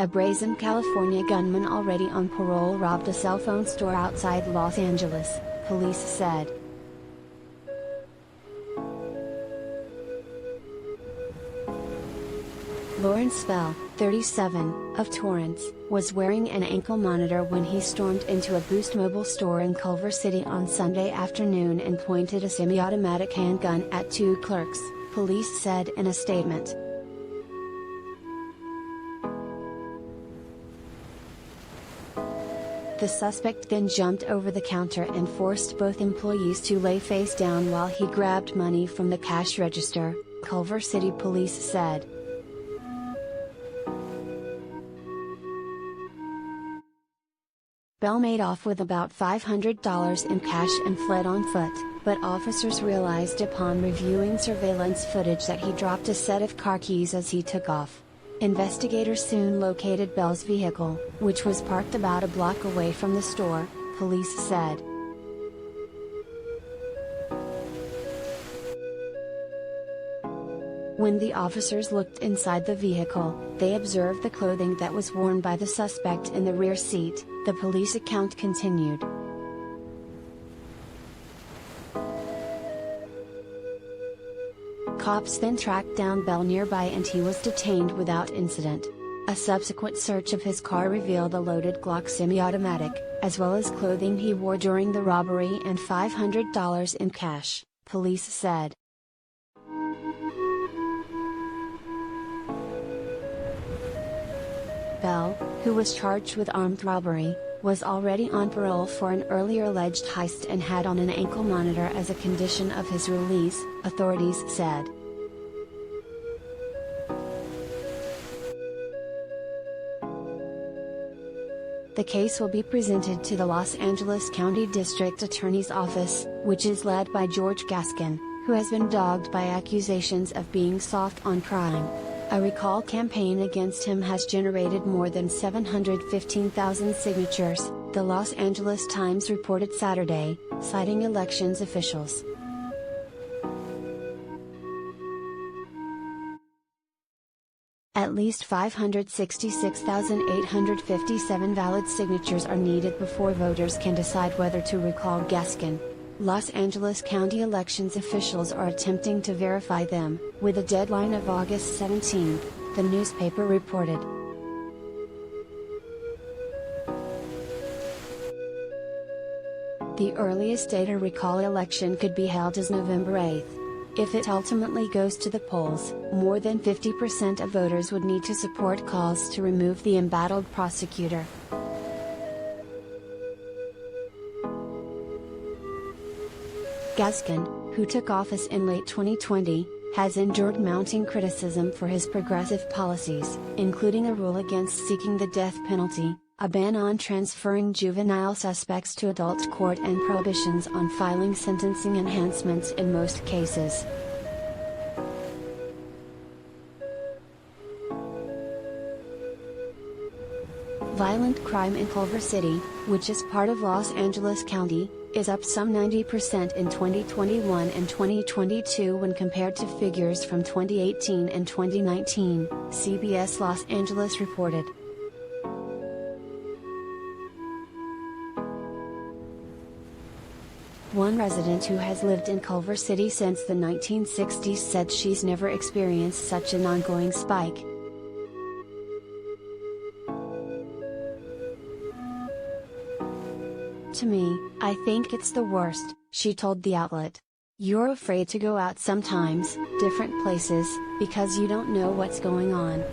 A brazen California gunman already on parole robbed a cell phone store outside Los Angeles, police said. Lawrence Bell, 37, of Torrance, was wearing an ankle monitor when he stormed into a Boost Mobile store in Culver City on Sunday afternoon and pointed a semi-automatic handgun at two clerks, police said in a statement. The suspect then jumped over the counter and forced both employees to lay face down while he grabbed money from the cash register, Culver City police said. Bell made off with about $500 in cash and fled on foot, but officers realized upon reviewing surveillance footage that he dropped a set of car keys as he took off. Investigators soon located Bell's vehicle, which was parked about a block away from the store, police said. When the officers looked inside the vehicle, they observed the clothing that was worn by the suspect in the rear seat, the police account continued. Cops then tracked down Bell nearby and he was detained without incident. A subsequent search of his car revealed a loaded Glock semi-automatic, as well as clothing he wore during the robbery and $500 in cash, police said. Bell, who was charged with armed robbery, was already on parole for an earlier alleged heist and had on an ankle monitor as a condition of his release, authorities said. The case will be presented to the Los Angeles County District Attorney's Office, which is led by George Gaskin, who has been dogged by accusations of being soft on crime. A recall campaign against him has generated more than 715,000 signatures, the Los Angeles Times reported Saturday, citing elections officials. At least 566,857 valid signatures are needed before voters can decide whether to recall Gaskin. Los Angeles County elections officials are attempting to verify them, with a deadline of August 17, the newspaper reported. The earliest date a recall election could be held is November 8. If it ultimately goes to the polls, more than 50% of voters would need to support calls to remove the embattled prosecutor. Gaskin, who took office in late 2020, has endured mounting criticism for his progressive policies, including a rule against seeking the death penalty, a ban on transferring juvenile suspects to adult court and prohibitions on filing sentencing enhancements in most cases. Violent crime in Culver City, which is part of Los Angeles County, is up some 90% in 2021 and 2022 when compared to figures from 2018 and 2019, CBS Los Angeles reported. One resident who has lived in Culver City since the 1960s said she's never experienced such an ongoing spike. To me, I think it's the worst, she told the outlet. You're afraid to go out sometimes, different places, because you don't know what's going on.